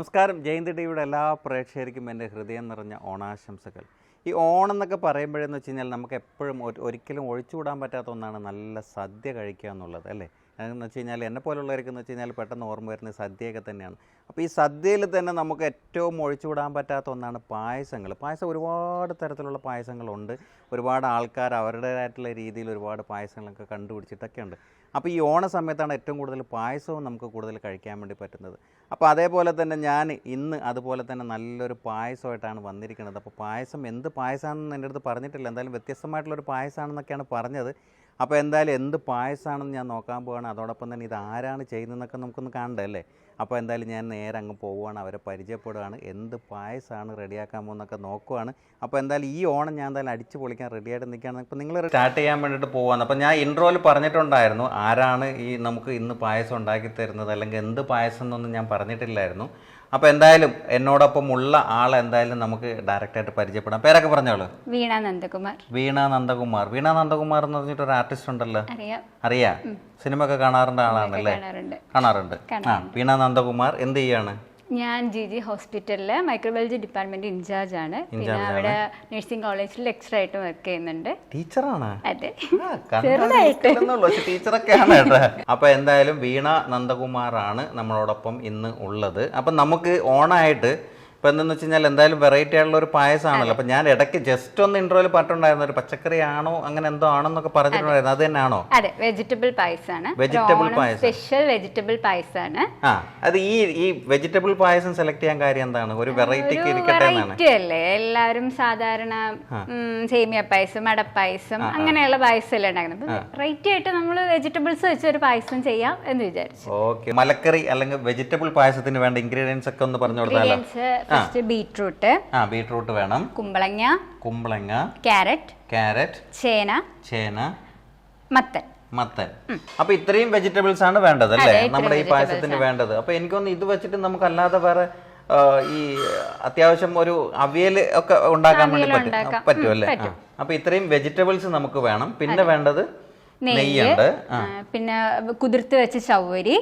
നമസ്കാരം. ജയന്തി ടിവിയുടെ എല്ലാ പ്രേക്ഷകർക്കും എൻ്റെ ഹൃദയം നിറഞ്ഞ ഓണാശംസകൾ. ഈ ഓണം എന്നൊക്കെ പറയുമ്പോഴെന്ന് വെച്ച് കഴിഞ്ഞാൽ നമുക്ക് എപ്പോഴും ഒരിക്കലും ഒഴിച്ചുകൂടാൻ പറ്റാത്ത ഒന്നാണ് നല്ല സദ്യ കഴിക്കുക എന്നുള്ളത്, അല്ലേ? എന്ന് വെച്ച് കഴിഞ്ഞാൽ എന്നെ പോലുള്ളവർക്കെന്ന് വെച്ച് കഴിഞ്ഞാൽ പെട്ടെന്ന് ഓർമ്മ വരുന്നത് സദ്യയൊക്കെ തന്നെയാണ്. അപ്പോൾ ഈ സദ്യയിൽ തന്നെ നമുക്ക് ഏറ്റവും ഒഴിച്ചുകൂടാൻ പറ്റാത്ത ഒന്നാണ് പായസങ്ങൾ. പായസം ഒരുപാട് തരത്തിലുള്ള പായസങ്ങളുണ്ട്. ഒരുപാട് ആൾക്കാർ അവരുടേതായിട്ടുള്ള രീതിയിൽ ഒരുപാട് പായസങ്ങളൊക്കെ കണ്ടുപിടിച്ചിട്ടൊക്കെ ഉണ്ട്. അപ്പോൾ ഈ ഓണ സമയത്താണ് ഏറ്റവും കൂടുതൽ പായസവും നമുക്ക് കൂടുതൽ കഴിക്കാൻ വേണ്ടി പറ്റുന്നത്. അപ്പോൾ അതേപോലെ തന്നെ ഞാൻ ഇന്ന് അതുപോലെ തന്നെ നല്ലൊരു പായസമായിട്ടാണ് വന്നിരിക്കുന്നത്. അപ്പോൾ പായസം എന്ത് പായസമാണെന്ന് എൻ്റെ അടുത്ത് പറഞ്ഞിട്ടില്ല. എന്തായാലും വ്യത്യസ്തമായിട്ടുള്ളൊരു പായസമാണെന്നൊക്കെയാണ് പറഞ്ഞത്. അപ്പോൾ എന്തായാലും എന്ത് പായസമാണെന്ന് ഞാൻ നോക്കാൻ പോവുകയാണ്. അതോടൊപ്പം തന്നെ ഇത് ആരാണ് ചെയ്യുന്നതെന്നൊക്കെ നമുക്കൊന്ന് കാണണ്ടേ, അല്ലേ? അപ്പോൾ എന്തായാലും ഞാൻ നേരെ അങ്ങ് പോവുകയാണ്, അവരെ പരിചയപ്പെടുകയാണ്, എന്ത് പായസമാണ് റെഡിയാക്കാൻ പോകുന്നതൊക്കെ നോക്കുവാണ്. അപ്പോൾ എന്തായാലും ഈ ഓണം ഞാൻ എന്തായാലും അടിച്ച് പൊളിക്കാൻ റെഡിയായിട്ട് നിൽക്കുകയാണ്. അപ്പോൾ നിങ്ങൾ സ്റ്റാർട്ട് ചെയ്യാൻ വേണ്ടിയിട്ട് പോവാണ്. അപ്പോൾ ഞാൻ ഇൻട്രോയിൽ പറഞ്ഞിട്ടുണ്ടായിരുന്നു ആരാണ് ഈ നമുക്ക് ഇന്ന് പായസം ഉണ്ടാക്കി തരുന്നത്, അല്ലെങ്കിൽ എന്ത് പായസം എന്നൊന്നും ഞാൻ പറഞ്ഞിട്ടില്ലായിരുന്നു. അപ്പോൾ എന്തായാലും എന്നോടൊപ്പം ഉള്ള ആളെ എന്തായാലും നമുക്ക് ഡയറക്റ്റായിട്ട് പരിചയപ്പെടാം. പേരൊക്കെ പറഞ്ഞോളൂ. വീണ നന്ദകുമാർ. വീണ നന്ദകുമാർ. വീണ നന്ദകുമാർ എന്ന് പറഞ്ഞിട്ട് ഒരു ആർട്ടിസ്റ്റ് ഉണ്ടല്ലോ, അറിയാം? സിനിമ ഒക്കെ കാണാറുണ്ട് ആളാണല്ലേ? കാണാറുണ്ട്. ആ, വീണ നന്ദകുമാർ എന്ത് ചെയ്യാണ്? ഞാൻ ജി ഹോസ്പിറ്റലിലെ മൈക്രോബയോളജി ഡിപ്പാർട്ട്മെന്റ് ഇൻചാർജ് ആണ്. പിന്നെ അവിടെ നഴ്സിംഗ് കോളേജിൽ ലെക്ചർ ആയിട്ട് വർക്ക് ചെയ്യുന്നുണ്ട്. ടീച്ചറാണ്? അതെ, ടീച്ചറൊക്കെയാണ് കേട്ടോ. അപ്പൊ എന്തായാലും വീണ നന്ദകുമാറാണ് നമ്മളോടൊപ്പം ഇന്ന് ഉള്ളത്. അപ്പൊ നമുക്ക് ഓണായിട്ട് ഇപ്പം എന്തെന്ന് വെച്ച് കഴിഞ്ഞാൽ എന്തായാലും വെറൈറ്റി ആയിട്ടുള്ള ഒരു പായസമാണല്ലോ. അപ്പം ഞാൻ ഇടയ്ക്ക് ജസ്റ്റ് ഒന്ന് ഇൻട്രോയിൽ പറഞ്ഞിട്ടുണ്ടായിരുന്നു ഒരു പച്ചക്കറി ആണോ അങ്ങനെ എന്തോ ആണെന്നൊക്കെ പറഞ്ഞിട്ടുണ്ടായിരുന്നു. അത് തന്നെയാണോ? അതെ, വെജിറ്റബിൾ പായസമാണ്. വെജിറ്റബിൾ പായസം, സ്പെഷ്യൽ വെജിറ്റബിൾ പായസമാണ്. ആ, അത് ഈ വെജിറ്റബിൾ പായസം സെലക്ട് ചെയ്യാൻ കാര്യം എന്താണ്? ഒരു വെറൈറ്റിക്ക് ഇരിക്കട്ടെ എന്നാണ്. അല്ലേ, എല്ലാവരും സാധാരണ സേമിയ പായസം, അടപ്പായസം അങ്ങനെയുള്ള പായസം എല്ലാം ഉണ്ടാക്കുന്നത്. വെറൈറ്റി ആയിട്ട് നമ്മൾ വെജിറ്റബിൾസ് വെച്ച് ഒരു പായസം ചെയ്യാം എന്ന് വിചാരിച്ചു. ഓക്കെ, മലക്കറി അല്ലെങ്കിൽ വെജിറ്റബിൾ പായസത്തിന് വേണ്ട ഇൻഗ്രീഡിയൻസ് ഒക്കെ ഒന്ന് പറഞ്ഞു കൊടുത്താലോ? First beetroot. ബീട്രൂട്ട് വേണം. കുമ്പളങ്ങ, ക്യാരറ്റ്, ചേന, മത്തൻ. അപ്പൊ ഇത്രയും വെജിറ്റബിൾസ് ആണ് വേണ്ടത്, അല്ലേ, നമ്മുടെ ഈ പായസത്തിന് വേണ്ടത്? അപ്പൊ എനിക്കൊന്ന് ഇത് വെച്ചിട്ട് നമുക്ക് അല്ലാതെ വേറെ ഈ അത്യാവശ്യം ഒരു അവിയൽ ഒക്കെ ഉണ്ടാക്കാൻ വേണ്ടി പറ്റുമല്ലേ? അപ്പൊ ഇത്രയും വെജിറ്റബിൾസ് നമുക്ക് വേണം. പിന്നെ വേണ്ടത് നെയ്യുണ്ട്, പിന്നെ കുതിർത്ത് വെച്ച ചവ്വരി,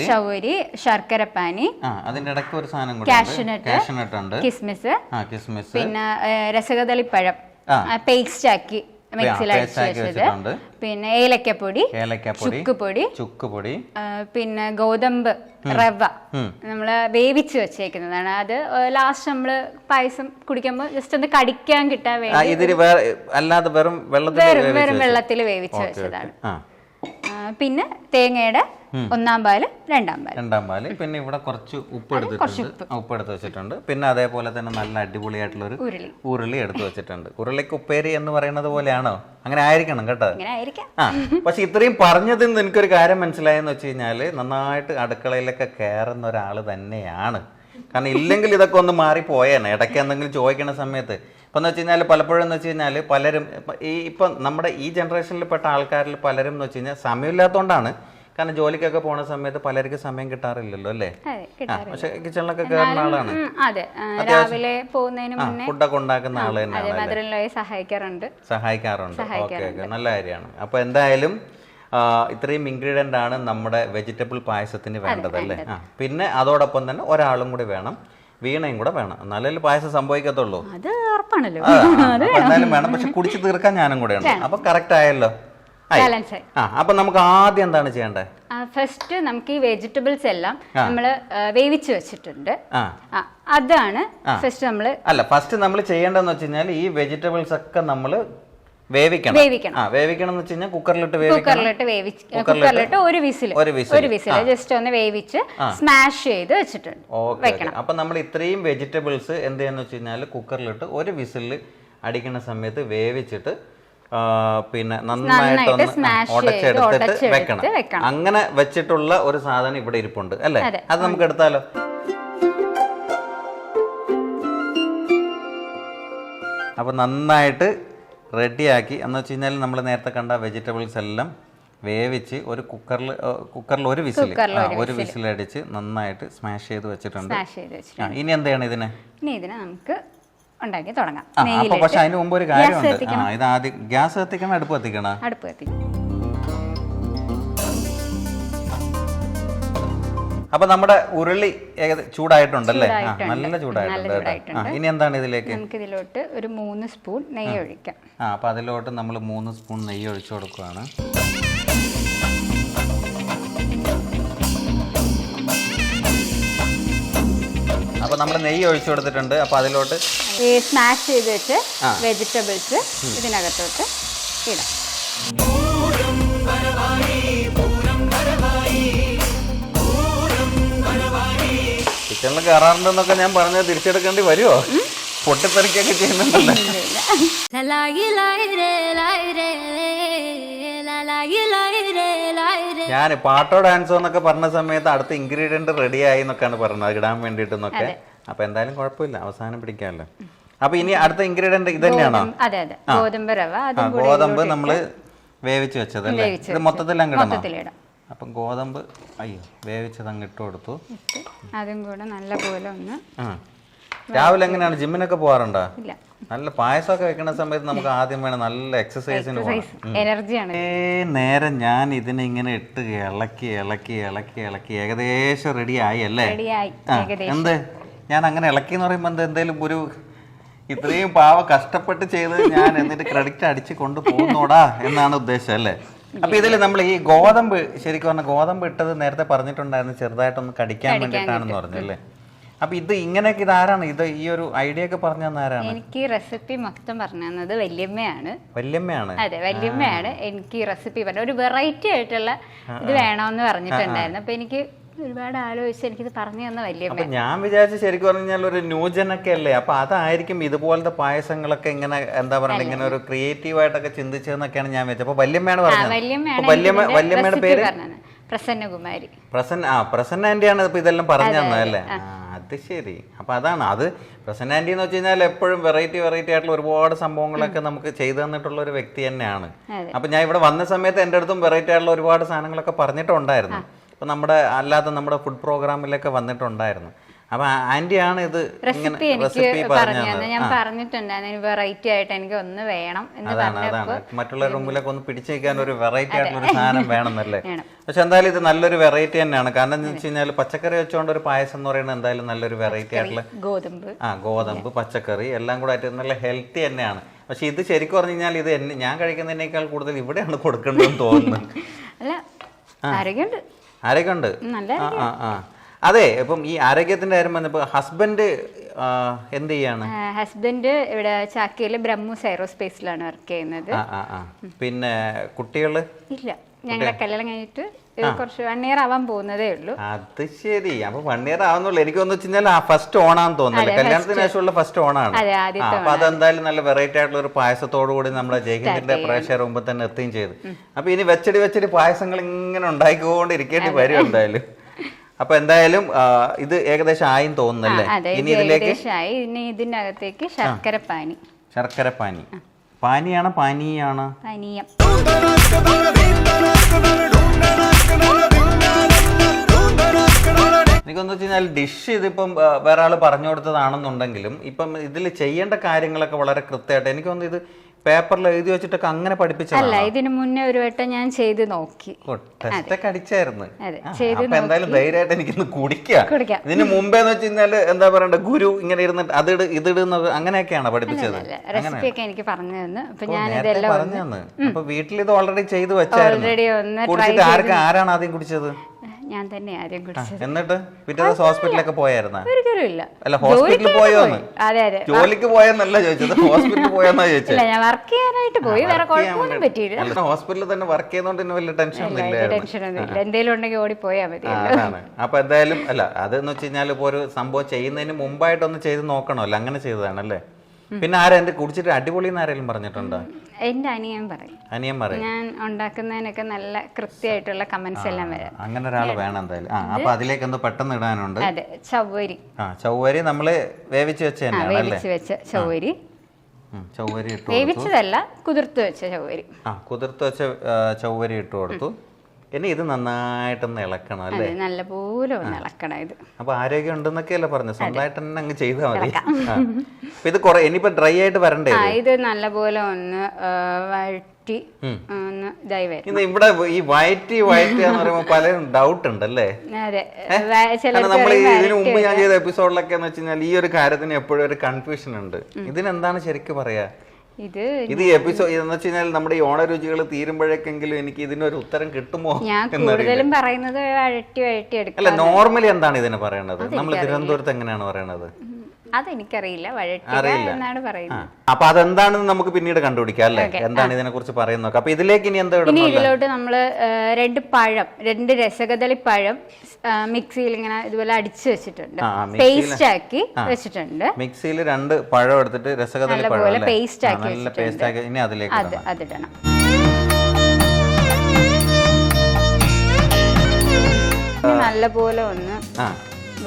ചവ്വരി, ശർക്കരപ്പാനി, അതിന്റെ ഇടയ്ക്ക് ഒരു സാധനം കൂടി, കാഷ്യൂനട്ട് ഉണ്ട്, കിസ്മിസ്, പിന്നെ രസകദളിപ്പഴം പേസ്റ്റ് ആക്കി മിക്സിയിൽ അടിച്ചു വെച്ചത്, പിന്നെ ഏലക്കപ്പൊടി, ചുക്കുപൊടി, പിന്നെ ഗോതമ്പ് റവ നമ്മള് വേവിച്ച് വെച്ചേക്കുന്നതാണ്. അത് ലാസ്റ്റ് നമ്മള് പായസം കുടിക്കുമ്പോൾ ജസ്റ്റ് ഒന്ന് കടിക്കാൻ കിട്ടാൻ വേണ്ടി അല്ലാതെ വെറും വെള്ളത്തിൽ വേവിച്ച് വെച്ചതാണ്. പിന്നെ തേങ്ങയുടെ ഒന്നാം പാല്, രണ്ടാം പാല്, പിന്നെ ഇവിടെ കുറച്ച് ഉപ്പ് എടുത്ത് വെച്ചിട്ടുണ്ട്. പിന്നെ അതേപോലെ തന്നെ നല്ല അടിപൊളിയായിട്ടുള്ള ഒരു ഉരുളി എടുത്ത് വെച്ചിട്ടുണ്ട്. ഉരുളിക്ക് ഉപ്പേരി എന്ന് പറയുന്നത് പോലെയാണോ? അങ്ങനെ ആയിരിക്കണം കേട്ടോ. പക്ഷെ ഇത്രയും പറഞ്ഞതിൽ നിന്ന് എനിക്കൊരു കാര്യം മനസ്സിലായെന്ന് വെച്ച് കഴിഞ്ഞാല് നന്നായിട്ട് അടുക്കളയിലൊക്കെ കയറുന്ന ഒരാൾ തന്നെയാണ്. കാരണം ഇല്ലെങ്കിൽ ഇതൊക്കെ ഒന്ന് മാറിപ്പോയേനെ. ഇടയ്ക്ക് എന്തെങ്കിലും ചോദിക്കണ സമയത്ത് ഇപ്പം എന്ന് വെച്ച് കഴിഞ്ഞാൽ പലപ്പോഴും എന്ന് വെച്ച് കഴിഞ്ഞാൽ പലരും ഇപ്പം നമ്മുടെ ഈ ജനറേഷനിൽ പെട്ട ആൾക്കാരിൽ പലരും എന്ന് വെച്ച് കഴിഞ്ഞാൽ സമയമില്ലാത്തതുകൊണ്ടാണ്. കാരണം ജോലിക്കൊക്കെ പോണ സമയത്ത് പലർക്ക് സമയം കിട്ടാറില്ലല്ലോ, അല്ലേ? പക്ഷെ കിച്ചണിലൊക്കെ കയറുന്ന ആളാണ്. രാവിലെ പോകുന്നതിന് മുന്നേ ഫുഡൊക്കെ ഉണ്ടാക്കുന്ന ആള് തന്നെയാണ്. സഹായിക്കാറുണ്ട്. ഓക്കെ, നല്ല കാര്യമാണ്. അപ്പൊ എന്തായാലും ഇത്രയും ഇൻഗ്രീഡിയൻ്റ് ആണ് നമ്മുടെ വെജിറ്റബിൾ പായസത്തിന് വേണ്ടത്, അല്ലേ? പിന്നെ അതോടൊപ്പം തന്നെ ഒരാളും കൂടി വേണം, വീണയും കൂടെ വേണം. എന്നാലേ പായസം സംഭവിക്കത്തുള്ളൂ. എന്തായാലും വേണം. പക്ഷെ കുടിച്ചു തീർക്കാൻ ഞാനും കൂടെ ഉണ്ട്. അപ്പൊ കറക്റ്റ് ആയല്ലോ. അപ്പൊ നമുക്ക് ആദ്യം എന്താണ് ചെയ്യേണ്ടത്? ഫസ്റ്റ് നമുക്ക് ഈ വെജിറ്റബിൾസ് എല്ലാം നമ്മള് വേവിച്ച് വെച്ചിട്ടുണ്ട്. അതാണ് ഫസ്റ്റ് നമ്മള് ഫസ്റ്റ് നമ്മൾ ചെയ്യേണ്ടതെന്ന് വെച്ച് കഴിഞ്ഞാൽ ഈ വെജിറ്റബിൾസ് ഒക്കെ നമ്മള് വേവിക്കണം എന്ന് വെച്ച് കഴിഞ്ഞാൽ കുക്കറിലിട്ട് ഒരു വിസിൽ ജസ്റ്റ് ഒന്ന് വേവിച്ച് സ്മാഷ് ചെയ്ത് വെച്ചിട്ടുണ്ട്. അപ്പൊ നമ്മൾ ഇത്രയും വെജിറ്റബിൾസ് എന്ത് ചെയ്യാന്ന് വെച്ച് കഴിഞ്ഞാൽ കുക്കറിലിട്ട് ഒരു വിസിൽ അടിക്കുന്ന സമയത്ത് വേവിച്ചിട്ട് പിന്നെ നന്നായിട്ടൊന്ന് ഉടച്ചെടുത്തിട്ട് വെക്കണം. അങ്ങനെ വെച്ചിട്ടുള്ള ഒരു സാധനം ഇവിടെ ഇരിപ്പുണ്ട്, അല്ലേ? അത് നമുക്ക് എടുത്താലോ? അപ്പൊ നന്നായിട്ട് റെഡിയാക്കി എന്ന് വെച്ച് കഴിഞ്ഞാൽ നമ്മൾ നേരത്തെ കണ്ട വെജിറ്റബിൾസ് എല്ലാം വേവിച്ച് ഒരു കുക്കറിൽ ഒരു വിസിലടിച്ച് നന്നായിട്ട് സ്മാഷ് ചെയ്ത് വെച്ചിട്ടുണ്ട്. ഇനി എന്ത് ചെയ്യണം ഇതിനെ? നമുക്ക് ഉണ്ടാക്കി തുടങ്ങാം. അപ്പൊ പക്ഷെ അതിന് മുമ്പ് ഒരു കാര്യമുണ്ട്. ഇത് ആദ്യം ഗ്യാസ് കത്തിക്കണം, അടുപ്പ് കത്തിക്കണം? അടുപ്പ് കത്തിക്കണം. അപ്പൊ നമ്മുടെ ഉരുളി ചൂടായിട്ടുണ്ടല്ലേ? നല്ല ചൂടായിട്ടുണ്ട്. ഇനി എന്താണ് ഇതിലേക്ക്? നമുക്ക് ഇതിലോട്ട് ഒരു 3 സ്പൂൺ നെയ്യ് ഒഴിക്കാം. അപ്പൊ അതിലോട്ട് നമ്മൾ 3 സ്പൂൺ നെയ്യ് ഒഴിച്ചു കൊടുക്കുകയാണ്. അപ്പൊ നമ്മൾ നെയ്യ് ഒഴിച്ചു കൊടുത്തിട്ടുണ്ട്. അപ്പൊ അതിലോട്ട് ഈ സ്മാഷ് ചെയ്ത് വെച്ച് വെജിറ്റബിൾസ് ഇതിനകത്തോട്ട് ഇടാം. കിച്ചണിൽ കയറാറുണ്ടെന്നൊക്കെ ഞാൻ പറഞ്ഞത് തിരിച്ചെടുക്കേണ്ടി വരുമോ? പൊട്ടിത്തെറിക്കൊക്കെ ചെയ്യുന്നുണ്ടല്ലോ. ഞാൻ പാട്ടോ ഡാൻസോ എന്നൊക്കെ പറഞ്ഞ സമയത്ത് അടുത്ത ഇൻഗ്രീഡിയന്റ് റെഡി ആയി എന്നൊക്കെയാണ് പറഞ്ഞത് ഇടാൻ വേണ്ടിട്ടെന്നൊക്കെ. അപ്പൊ എന്തായാലും കുഴപ്പമില്ല, അവസാനം പിടിക്കാമല്ലോ. അപ്പൊ ഇനി അടുത്ത ഇൻഗ്രീഡിയന്റ് ഇത് തന്നെയാണോ? ഗോതമ്പ് റവ. ഗോതമ്പ് നമ്മള് വേവിച്ച് വെച്ചതല്ലേ? ഇത് മൊത്തത്തിൽ അങ്ങിടണം. അപ്പം ഗോതമ്പ് വേവിച്ചത് അങ്ങ് ഇട്ട് കൊടുത്തു. അതും കൂടെ നല്ലപോലെ ഒന്ന്. രാവിലെ എങ്ങനെയാണ് ജിമ്മിനൊക്കെ പോകാറുണ്ടോ? നല്ല പായസമൊക്കെ വെക്കുന്ന സമയത്ത് നമുക്ക് ആദ്യം വേണം നല്ല എക്സസൈസിന് എനർജിയാണ്. നേരം ഞാൻ ഇതിനെ ഇങ്ങനെ ഇട്ട് ഇളക്കി ഇളക്കി ഇളക്കി ഇളക്കി ഏകദേശം റെഡി ആയി അല്ലേ? എന്ത് ഞാൻ അങ്ങനെ ഇളക്കി എന്ന് പറയുമ്പോ എന്തേലും ഒരു ഇത്രയും പാവ കഷ്ടപ്പെട്ട് ചെയ്ത് ഞാൻ എന്നിട്ട് ക്രെഡിറ്റ് അടിച്ച് കൊണ്ട് പോകുന്നോടാ എന്നാണ് ഉദ്ദേശം അല്ലേ? അപ്പൊ ഇതിൽ നമ്മൾ ഈ ഗോതമ്പ് ശരിക്കും പറഞ്ഞാൽ ഗോതമ്പ് ഇട്ടത് നേരത്തെ പറഞ്ഞിട്ടുണ്ടായിരുന്നു ചെറുതായിട്ടൊന്ന് കടിക്കാൻ വേണ്ടിയിട്ടാണെന്ന് പറഞ്ഞല്ലേ? അപ്പൊ ഇത് ഇങ്ങനെയൊക്കെ ഇതാരാണ് ഇത് ഈ ഒരു ഐഡിയ ഒക്കെ പറഞ്ഞു തന്ന ആരാണ്? എനിക്ക് റെസിപ്പി മൊത്തം പറഞ്ഞു തന്നത് വല്യമ്മയാണ്. വല്യമ്മയാണ്? അതെ, വല്യമ്മയാണ് എനിക്ക് റെസിപ്പി പറഞ്ഞ ഒരു വെറൈറ്റി ആയിട്ടുള്ള ഇത് വേണമെന്ന് പറഞ്ഞിട്ടുണ്ടായിരുന്നു. അപ്പൊ എനിക്ക് ഒരുപാട് ആലോചിച്ച് എനിക്കിത് പറഞ്ഞു തന്ന വല്യമ്മ. ഞാൻ വിചാരിച്ചു ശരിക്കും പറഞ്ഞാൽ ഒരു ന്യൂജനൊക്കെ അല്ലേ, അപ്പൊ അതായിരിക്കും ഇതുപോലത്തെ പായസങ്ങളൊക്കെ ഇങ്ങനെ എന്താ പറയുക ഇങ്ങനെ ഒരു ക്രിയേറ്റീവ് ആയിട്ടൊക്കെ ചിന്തിച്ചതെന്നൊക്കെയാണ് ഞാൻ വിചാരിച്ചത്. അപ്പൊ വല്യമ്മയാണ് പറഞ്ഞത്. വല്യമ്മയുടെ പേര് പ്രസന്നകുമാരി. പ്രസന്ന ആന്റിയാണ് ഇപ്പൊ ഇതെല്ലാം പറഞ്ഞു തന്നതല്ലേ? അത് ശരി. അപ്പൊ അതാണ് അത്. പ്രസന്ന ആന്റി എന്ന് വെച്ച് കഴിഞ്ഞാൽ എപ്പോഴും വെറൈറ്റി ആയിട്ടുള്ള ഒരുപാട് സംഭവങ്ങളൊക്കെ നമുക്ക് ചെയ്തു തന്നിട്ടുള്ള ഒരു വ്യക്തി തന്നെയാണ്. അപ്പൊ ഞാൻ ഇവിടെ വന്ന സമയത്ത് എൻ്റെ അടുത്തും വെറൈറ്റി ആയിട്ടുള്ള ഒരുപാട് സാധനങ്ങളൊക്കെ പറഞ്ഞിട്ടുണ്ടായിരുന്നു. അപ്പൊ നമ്മുടെ ഫുഡ് പ്രോഗ്രാമിലൊക്കെ വന്നിട്ടുണ്ടായിരുന്നു. അപ്പൊ ആന്റിയാണ് ഇത് റെസിപ്പി പറഞ്ഞു ഞാൻ പറഞ്ഞിട്ടുണ്ടായിരുന്നു വെറൈറ്റി ആയിട്ട് എനിക്ക് ഒന്ന് വേണം എന്ന് പറഞ്ഞപ്പോൾ മറ്റുള്ള റൂമിലൊക്കെ ഒന്ന് പിടിച്ചു വെക്കാൻ ഒരു വെറൈറ്റി ആയിട്ടുള്ള ഒരു സാധനം വേണമെന്നല്ലേ? പക്ഷെ എന്തായാലും ഇത് നല്ലൊരു വെറൈറ്റി തന്നെയാണ്. കാരണം എന്ന് വെച്ച് കഴിഞ്ഞാൽ പച്ചക്കറി വെച്ചുകൊണ്ട് ഒരു പായസം എന്ന് പറയുന്നത് എന്തായാലും നല്ലൊരു വെറൈറ്റി ആയിട്ടുള്ള ഗോതമ്പ് പച്ചക്കറി എല്ലാം കൂടെ ആയിട്ട് നല്ല ഹെൽത്തി തന്നെയാണ്. പക്ഷെ ഇത് ശരിക്കും പറഞ്ഞു കഴിഞ്ഞാൽ ഇത് ഞാൻ കഴിക്കുന്നതിനേക്കാൾ കൂടുതൽ ഇവിടെയാണ് കൊടുക്കേണ്ടതെന്ന് തോന്നുന്നത്. ആരോഗ്യമുണ്ട്. അതെ. ഇപ്പം ഈ ആരോഗ്യത്തിന്റെ കാര്യം വന്നപ്പോ ഹസ്ബൻഡ് എന്ത് ചെയ്യാണ്? ഹസ്ബൻഡ് ഇവിടെ ചാക്കയില് ബ്രഹ്മൂസ് എയറോസ്പേസിലാണ് വർക്ക് ചെയ്യുന്നത്. പിന്നെ കുട്ടികള് ഇല്ല. ഞങ്ങളുടെ കല്യാണം കഴിഞ്ഞിട്ട് കുറച്ച് 1 year ആവാൻ പോകുന്നതേ ഉള്ളൂ. അത് ശരി. അപ്പൊ 1 year ആവുന്നുള്ളൂ. എനിക്ക് ഒന്ന് വെച്ചാൽ ഫസ്റ്റ് ഓണാന്ന് തോന്നുന്നില്ല, കല്യാണത്തിന് ശേഷമുള്ള ഫസ്റ്റ് ഓണാണ്. അപ്പൊ അതെന്തായാലും നല്ല വെറൈറ്റി ആയിട്ടുള്ള ഒരു പായസത്തോടു കൂടി നമ്മുടെ ജയ്ഹിന്ദിന്റെ പ്രേക്ഷകർ മുമ്പ് തന്നെ എത്തുകയും ചെയ്തു. അപ്പൊ ഇനി വെച്ചടി പായസങ്ങൾ ഇങ്ങനെ ഉണ്ടാക്കിക്കൊണ്ടിരിക്കേണ്ടി വരും എന്തായാലും. അപ്പൊ എന്തായാലും ഇത് ഏകദേശം ആയി തോന്നുന്നല്ലേ? ഇനി ഇതിലേക്ക് ഇതിനകത്തേക്ക് ശർക്കരപ്പാനി. പാനിയാണോ പാനീയാണോ? പാനീയം. എനിക്കൊന്ന് വെച്ച് കഴിഞ്ഞാൽ ഡിഷ് ഇതിപ്പം വേറെ ആള് പറഞ്ഞു കൊടുത്തതാണെന്നുണ്ടെങ്കിലും ഇപ്പം ഇതിൽ ചെയ്യേണ്ട കാര്യങ്ങളൊക്കെ വളരെ കൃത്യമായിട്ട് എനിക്ക് തോന്നുന്നു ഇത് പേപ്പറിൽ എഴുതി വെച്ചിട്ടൊക്കെ അങ്ങനെ പഠിപ്പിച്ചതല്ല. ഇതിന് മുന്നേ ഒരു വട്ടം ഞാൻ ചെയ്ത് നോക്കി. ടെസ്റ്റൊക്കെ അടിച്ചായിരുന്നു. അപ്പൊ എന്തായാലും ധൈര്യമായിട്ട് എനിക്കിന്ന് കുടിക്കാം. ഇതിന് മുമ്പേന്ന് വെച്ച് കഴിഞ്ഞാല് എന്താ പറയണ്ട ഗുരു ഇങ്ങനെ ഇരുന്നിട്ട് അതിടുന്ന അങ്ങനെയൊക്കെയാണ് പഠിപ്പിച്ചത്. റെസിപ്പിയൊക്കെ എനിക്ക് പറഞ്ഞു തന്നു. അപ്പൊ ഞാൻ പറഞ്ഞു തന്നു. അപ്പൊ വീട്ടിൽ ഇത് ഓൾറെഡി ചെയ്ത് വെച്ചായിരുന്നു. കുടിച്ചിട്ട് ആരാണ് ആദ്യം കുടിച്ചത്? ഞാൻ തന്നെ ആദ്യം കുടിച്ചത്. എന്നിട്ട് പിറ്റേ ദിവസം ഹോസ്പിറ്റലൊക്കെ പോയായിരുന്നോ? ഒരിക്കലുമില്ല. അല്ല ഹോസ്പിറ്റലിൽ പോയോന്ന്? അതെ ജോലിക്ക് പോയെന്നല്ല ചോദിച്ചത്, ഹോസ്പിറ്റലിൽ പോയെന്നാ ചോദിച്ചത്. ഞാൻ വർക്ക് ചെയ്യാനായിട്ട് പോയി, വേറെ കുഴപ്പമൊന്നും പറ്റിയില്ല. ഹോസ്പിറ്റലിൽ തന്നെ വർക്ക് ചെയ്യുന്നോണ്ട് വലിയ ടെൻഷൻ ഒന്നുമില്ല. എന്തെങ്കിലും ഉണ്ടെങ്കിൽ ഓടി പോയാൽ മതി. അപ്പൊ എന്തായാലും അല്ല അതെന്ന് വെച്ച് കഴിഞ്ഞാൽ ഇപ്പൊ ഒരു സംഭവം ചെയ്യുന്നതിന് മുമ്പായിട്ടൊന്ന് ചെയ്ത് നോക്കണമല്ലോ, അങ്ങനെ ചെയ്തതാണല്ലേ? പിന്നെ ആരാ എന്റെ കുടിച്ചിട്ട് അടിപൊളിന്ന് ആരെങ്കിലും പറഞ്ഞിട്ടുണ്ടോ? എന്റെ അനിയൻ പറയും. ഞാൻ ഉണ്ടാക്കുന്നതിനൊക്കെ നല്ല കൃത്യമായിട്ടുള്ള കമന്റ്സ് എല്ലാം വരാം. അങ്ങനെ ഒരാൾ വേണം എന്തായാലും. അപ്പൊ അതിലേക്ക് എന്തോ പെട്ടെന്ന് ഇടാനുണ്ട്. അതെ, ചവ്വരി. ചവ്വരി നമ്മള് വേവിച്ച് വെച്ച ചവ്വരി. ചവ്വരി ഇട്ടു. വേവിച്ചതല്ല, കുതിർത്ത് വെച്ച ചവ്വരി. കുതിർത്ത് വെച്ച ചവ്വരി ഇട്ട് കൊടുത്തു. ഇനി ഇത് നന്നായിട്ടൊന്ന് ഇളക്കണം അല്ലേ? അതെ, നല്ലപോലെ ഒന്ന് ഇളക്കണം ഇത്. അപ്പൊ ആരോഗ്യം ഉണ്ടെന്നൊക്കെയല്ലേ പറഞ്ഞു, സ്വന്തമായിട്ട് തന്നെ അങ്ങ് ചെയ്താൽ മതി. അപ്പൊ ഇത് കുറെ ഇനിയിപ്പോ ഡ്രൈ ആയിട്ട് വരണ്ടേ? ഇത് നല്ലപോലെ ഒന്ന് വഴറ്റി ഒന്ന് ഇതായി വരും. ഇത് ഇവിടെ ഈ വയറ്റി എന്ന് പറയുമ്പോൾ പലരും ഡൗട്ട് ഉണ്ടല്ലേ? അതെ, നമ്മൾ ഇതിനു മുമ്പ് ഞാൻ ചെയ്ത എപ്പിസോഡിലൊക്കെ എന്ന് വെച്ച് കഴിഞ്ഞാൽ ഈ ഒരു കാര്യത്തിന് എപ്പോഴും ഒരു കൺഫ്യൂഷൻ ഉണ്ട്. ഇതിനെന്താണ് ശരിക്കും പറയാ? ഇത് എപ്പിസോഡ് എന്ന് വെച്ച് കഴിഞ്ഞാൽ നമ്മുടെ ഈ ഓണരുചികൾ തീരുമ്പോഴേക്കെങ്കിലും എനിക്ക് ഇതിനൊരു ഉത്തരം കിട്ടുമോ? ഞാൻ കൂടുതലും പറയുന്നത് വഴറ്റി എടുക്കും. അല്ല, നോർമലി എന്താണ് ഇതിന് പറയണത്? നമ്മൾ തിരുവനന്തപുരത്ത് എങ്ങനെയാണ് പറയണത്? അതെനിക്കറിയില്ല, വഴറ്റി എന്നാണ് പറയുന്നത്. അപ്പൊ അതെന്താണെന്ന് നമുക്ക് പിന്നീട് കണ്ടുപിടിക്കാം അല്ലേ? എന്താണ് ഇതിനെ കുറിച്ച് പറയുന്നത്? അപ്പൊ ഇതിലേക്ക് ഇനി എന്താ ഇനി ഇതിലോട്ട് നമ്മള് 2 രസകദളി പഴം മിക്സിയിൽ ഇങ്ങനെ ഇതുപോലെ അടിച്ചു വെച്ചിട്ടുണ്ട്, പേസ്റ്റ് ആക്കി വെച്ചിട്ടുണ്ട്. മിക്സിയിൽ 2 പഴം എടുത്തിട്ട് രസകദളി പഴം പേസ്റ്റ് ആക്കി ഇനി അതിലേക്ക് അതിടണം. നല്ലപോലെ ഒന്ന്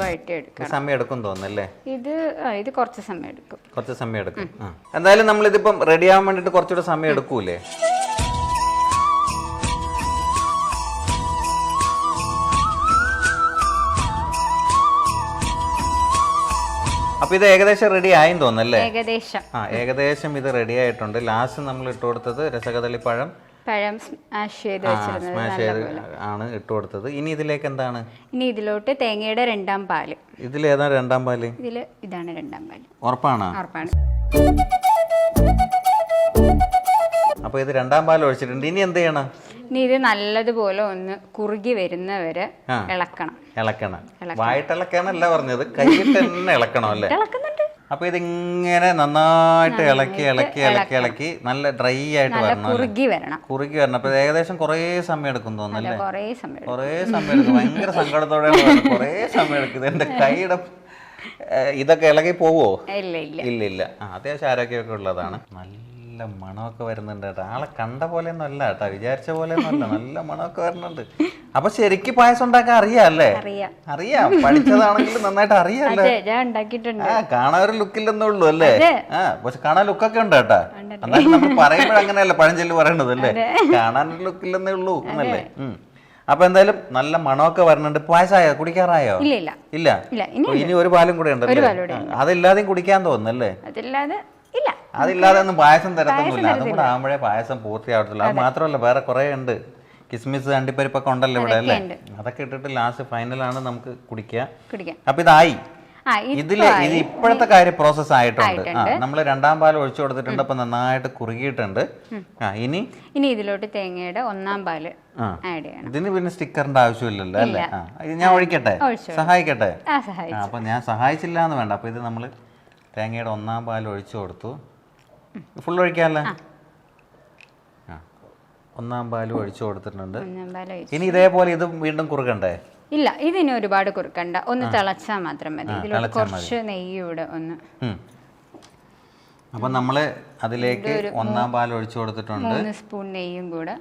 വഴറ്റിയെടുക്കണം. സമയം എടുക്കും തോന്നുന്നല്ലേ? ഇത് കുറച്ച് സമയം എടുക്കും. എന്തായാലും നമ്മൾ ഇതിപ്പം റെഡി ആവാൻ വേണ്ടിട്ട് കുറച്ചുകൂടെ സമയം എടുക്കൂലേ? അപ്പൊ ഇത് ഏകദേശം റെഡി ആയെന്ന് തോന്നല്ലേ? ഏകദേശം ഇത് റെഡി ആയിട്ടുണ്ട്. ലാസ്റ്റ് നമ്മൾ ഇട്ട് കൊടുത്തത് രസകദളി പഴം സ്മാഷ് ചെയ്ത് ആണ് ഇട്ട് കൊടുത്തത്. ഇനി ഇതിലേക്ക് എന്താണ്? ഇനി ഇതിലോട്ട് തേങ്ങയുടെ 2ാം പാല്. ഇതിലേതാ 2ാം പാല്? ഇതാണ് 2ാം പാല്. ഉറപ്പാണ്. അപ്പൊ ഇത് 2ാം പാൽ ഒഴിച്ചിട്ടുണ്ട്. ഇനി എന്ത് ചെയ്യണം? ഇനി ഇത് നല്ലതുപോലെ ഒന്ന് കുറുകി വരുന്നവരെ ഇളക്കണം. വായിട്ടിളക്കാനല്ല പറഞ്ഞത്, കൈയിട്ട് തന്നെ ഇളക്കണം അല്ലേ? അപ്പൊ ഇതിങ്ങനെ നന്നായിട്ട് ഇളക്കി നല്ല ഡ്രൈ ആയിട്ട് വരണം. കുറുകി വരണം. അപ്പൊ ഏകദേശം കുറേ സമയം എടുക്കും തോന്നല്ലേ? കുറേ സമയം എടുക്കും. ഭയങ്കര സങ്കടത്തോടെയാണ് കുറേ സമയം എടുക്കുന്നത്. എന്റെ കൈയുടെ ഇതൊക്കെ ഇളകി പോവോ? ഇല്ല. അത്യാവശ്യം ആരോഗ്യമൊക്കെ ഉള്ളതാണ്. നല്ല മണമൊക്കെ വരുന്നുണ്ട് കേട്ടോ. ആളെ കണ്ട പോലെ ഒന്നും അല്ല കേട്ടോ, വിചാരിച്ച പോലെ ഒന്നും അല്ല, നല്ല മണമൊക്കെ വരുന്നുണ്ട്. അപ്പൊ ശരിക്കും പായസം ഉണ്ടാക്കാൻ അറിയാല്ലേ? അറിയാം, പഠിച്ചതാണെങ്കിലും നന്നായിട്ട് അറിയാല്ലേ? കാണാൻ ഒരു ലുക്കില്ലെന്നേ ഉള്ളൂ അല്ലേ? പക്ഷെ കാണാൻ ലുക്കൊക്കെ ഉണ്ട് കേട്ടാ. എന്നാലും നമ്മൾ പറയുമ്പോൾ അങ്ങനെയല്ല പഴഞ്ചൊല്ല് പറയണത് അല്ലേ? കാണാൻ ഒരു ലുക്കില്ലെന്നേ ഉള്ളൂ എന്നല്ലേ? അപ്പൊ എന്തായാലും നല്ല മണമൊക്കെ വരുന്നുണ്ട്. പായസമായോ? കുടിക്കാറായോ? ഇല്ല. ഇനി ഒരു പാലും കൂടെ ഉണ്ടല്ലോ. അതില്ലാതെയും കുടിക്കാൻ തോന്നുന്നല്ലേ? അതില്ലാതെ ഒന്നും പായസം തരത്തൊന്നുമില്ല. അതും കൂടെ ആകുമ്പോഴേ പായസം പൂർത്തിയാവത്തില്ല. അത് മാത്രമല്ല, വേറെ കുറെ ഉണ്ട്. കിസ്മിസ് അണ്ടിപ്പരിപ്പൊക്കെ ഉണ്ടല്ലോ ഇവിടെ അല്ലേ? അതൊക്കെ ഇട്ടിട്ട് ലാസ്റ്റ് ഫൈനലാണ് നമുക്ക് കുടിക്കുക. അപ്പൊ ഇതായി. ഇത് ഇപ്പോഴത്തെ കാര്യം പ്രോസസ് ആയിട്ടുണ്ട്. നമ്മൾ 2ാം പാൽ ഒഴിച്ചു കൊടുത്തിട്ടുണ്ട്. അപ്പൊ നന്നായിട്ട് കുറുകിയിട്ടുണ്ട്. ഇനി ഇതിലോട്ട് തേങ്ങയുടെ 1ാം പാല് ആഡ് ചെയ്യണം. ഇതിന് പിന്നെ സ്റ്റിക്കറിന്റെ ആവശ്യമില്ലല്ലോ അല്ലേ? ഞാൻ ഒഴിക്കട്ടെ? സഹായിക്കട്ടെ? അപ്പൊ ഞാൻ സഹായിച്ചില്ല എന്ന് വേണ്ട. അപ്പൊ ഇത് നമ്മള് തേങ്ങയുടെ 1ാം പാൽ ഒഴിച്ചു കൊടുത്തു. ഫുൾ ഒഴിക്കാല്ലേ? 1ാം പാൽ ഒഴിച്ചു കൊടുത്തിട്ടുണ്ട്. ഇനി ഇതേപോലെ ഇത് വീണ്ടും കുറുകണ്ടേ? ഇല്ല, ഇതിന് ഒരുപാട് കുറുക്കണ്ട. ഒന്ന് തിളച്ചാൽ മാത്രം മതി. ഇതിലോട്ട് കുറച്ച് നെയ്യൂടെ ഒന്ന്. അപ്പൊ നമ്മള് അതിലേക്ക് 1ാം പാൽ ഒഴിച്ചു കൊടുത്തിട്ടുണ്ട്. 3 സ്പൂൺ നെയ്യും കൂടെ.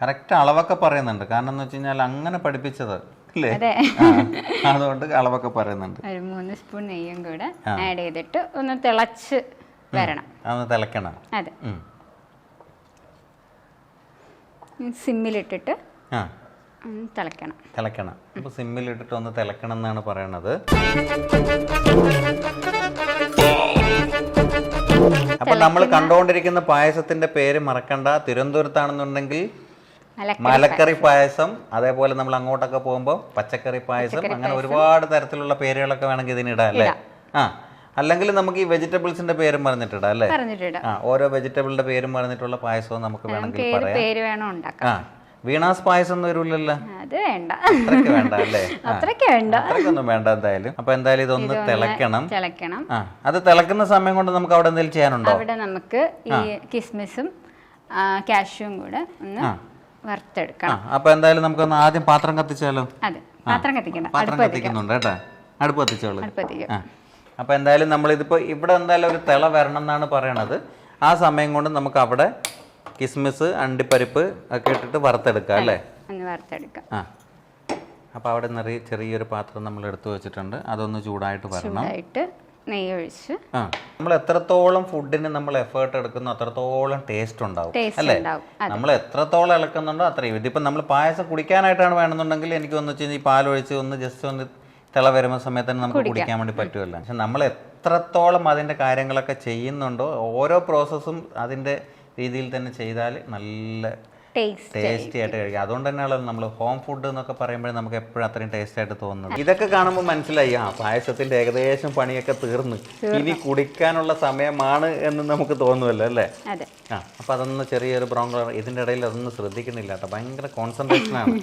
കറക്റ്റ് അളവൊക്കെ പറയുന്നുണ്ട്. കാരണം എന്ന് വെച്ച് കഴിഞ്ഞാൽ അങ്ങനെ പഠിപ്പിച്ചത് അല്ലേ? അതുകൊണ്ട് അളവൊക്കെ പറയുന്നുണ്ട്. 3 സ്പൂൺ നെയ്യും കൂടെ ആഡ് ചെയ്തിട്ട് ഒന്ന് തിളച്ച് വരണം. തിളക്കണം. അതെ, സിമ്മിലിട്ടിട്ട് തിളക്കണം. അപ്പൊ സിമ്മിലിട്ടിട്ട് ഒന്ന് തിളക്കണം എന്നാണ് പറയണത്. അപ്പൊ നമ്മൾ കണ്ടുകൊണ്ടിരിക്കുന്ന പായസത്തിന്റെ പേര് മറക്കണ്ട. തിരുവനന്തപുരത്താണെന്നുണ്ടെങ്കിൽ മലക്കറി പായസം, അതേപോലെ നമ്മൾ അങ്ങോട്ടൊക്കെ പോകുമ്പോൾ പച്ചക്കറി പായസം, അങ്ങനെ ഒരുപാട് തരത്തിലുള്ള പേരുകളൊക്കെ വേണമെങ്കിൽ ഇതിനിടാം അല്ലേ? അല്ലെങ്കിൽ നമുക്ക് ഈ വെജിറ്റബിൾസിന്റെ പേരും പറഞ്ഞിട്ടിടാം അല്ലേ? ഓരോ വെജിറ്റബിളിന്റെ പേരും പറഞ്ഞിട്ടുള്ള പായസവും നമുക്ക് വേണമെങ്കിൽ പറയാം. വീണാസ് പായസം ഒന്നും വരൂല്ലല്ലോ? അത്രയ്ക്ക് വേണ്ട അല്ലേ? അത്രയ്ക്കൊന്നും വേണ്ട എന്തായാലും. അപ്പൊ എന്തായാലും ഇതൊന്ന് തിളക്കണം. അത് തിളക്കുന്ന സമയം കൊണ്ട് നമുക്ക് അവിടെ എന്തെങ്കിലും ചെയ്യാനുണ്ടോ? അവിടെ നമുക്ക് ഈ കിസ്മിസും കാഷ്യൂവും കൂടെ ഒന്ന് വറുത്തെടുക്കണം. അപ്പൊ എന്തായാലും നമുക്കൊന്ന് ആദ്യം പാത്രം കത്തിച്ചാലോ? പാത്രം കത്തിക്കുന്നുണ്ട് കേട്ടാ. അടുപ്പ് കത്തിച്ചോളൂ. അപ്പൊ എന്തായാലും നമ്മളിതിപ്പോ ഇവിടെ എന്തായാലും ഒരു തിള വരണം എന്നാണ് പറയണത്. ആ സമയം കൊണ്ട് നമുക്ക് അവിടെ കിസ്മിസ് അണ്ടിപ്പരിപ്പ് ഒക്കെ ഇട്ടിട്ട് വറുത്തെടുക്കാം അല്ലേ? അപ്പൊ അവിടെ ചെറിയൊരു പാത്രം നമ്മൾ എടുത്തു വെച്ചിട്ടുണ്ട്. അതൊന്ന് ചൂടായിട്ട് വരണം. നെയ്യ് ഒഴിച്ച് ആ നമ്മൾ എത്രത്തോളം ഫുഡിന് നമ്മൾ എഫേർട്ട് എടുക്കുന്നു അത്രത്തോളം ടേസ്റ്റ് ഉണ്ടാവും അല്ലേ? നമ്മൾ എത്രത്തോളം ഇളക്കുന്നുണ്ടോ അത്രയും. ഇതിപ്പോൾ നമ്മൾ പായസം കുടിക്കാനായിട്ടാണ് വേണമെന്നുണ്ടെങ്കിൽ എനിക്ക് ഒന്ന് വെച്ച് ഈ പാലൊഴിച്ച് ഒന്ന് ജസ്റ്റ് ഒന്ന് തിള വരുന്ന സമയത്ത് തന്നെ നമുക്ക് കുടിക്കാൻ വേണ്ടി പറ്റുമല്ലോ. പക്ഷെ നമ്മൾ എത്രത്തോളം അതിൻ്റെ കാര്യങ്ങളൊക്കെ ചെയ്യുന്നുണ്ടോ ഓരോ പ്രോസസ്സും അതിൻ്റെ രീതിയിൽ തന്നെ ചെയ്താൽ നല്ല ടേസ്റ്റി ആയിട്ട് കഴിക്കാം. അതുകൊണ്ട് തന്നെയാണല്ലോ നമ്മൾ ഹോം ഫുഡ് എന്നൊക്കെ പറയുമ്പോൾ നമുക്ക് എപ്പോഴും അത്രയും ടേസ്റ്റ് ആയിട്ട് തോന്നുന്നത്. ഇതൊക്കെ കാണുമ്പോൾ മനസ്സിലായി പായസത്തിന്റെ ഏകദേശം പണിയൊക്കെ തീർന്ന് ഇനി കുടിക്കാനുള്ള സമയമാണ് എന്ന് നമുക്ക് തോന്നുമല്ലോ അല്ലേ? അപ്പൊ അതൊന്ന് ചെറിയൊരു ബ്രൗൺ കളർ ഇതിന്റെ ഇടയിൽ അതൊന്നും ശ്രദ്ധിക്കുന്നില്ല കേട്ടോ. ഭയങ്കര കോൺസെൻട്രേഷൻ ആണ്.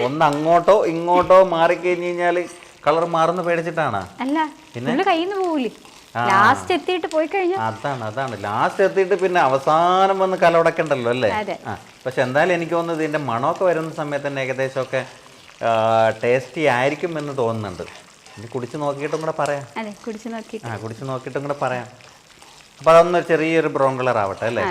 ഒന്ന് അങ്ങോട്ടോ ഇങ്ങോട്ടോ മാറിക്കഴിഞ്ഞ് കഴിഞ്ഞാൽ കളർ മാറുന്ന പേടിച്ചിട്ടാണ്. പിന്നെ കയ്യിൽ നിന്ന് പോവില്ലേ ലാസ്റ്റ് എത്തിയിട്ട് പോയി കഴിഞ്ഞാൽ അതാണ് ലാസ്റ്റ് എത്തിയിട്ട് പിന്നെ അവസാനം വന്ന് കലവടക്കണ്ടല്ലോ അല്ലേ? പക്ഷെ എന്തായാലും എനിക്ക് തോന്നുന്നത് ഇതിന്റെ മണമൊക്കെ വരുന്ന സമയത്ത് തന്നെ ഏകദേശമൊക്കെ ടേസ്റ്റി ആയിരിക്കും എന്ന് തോന്നുന്നുണ്ട്. ഇനി കുടിച്ച് നോക്കിയിട്ടും കൂടെ പറയാം. കുടിച്ച് നോക്കിയിട്ടും കൂടെ പറയാം. അപ്പൊ അതൊന്ന് ചെറിയൊരു ബ്രൗൺ കളർ ആവട്ടെ അല്ലേ?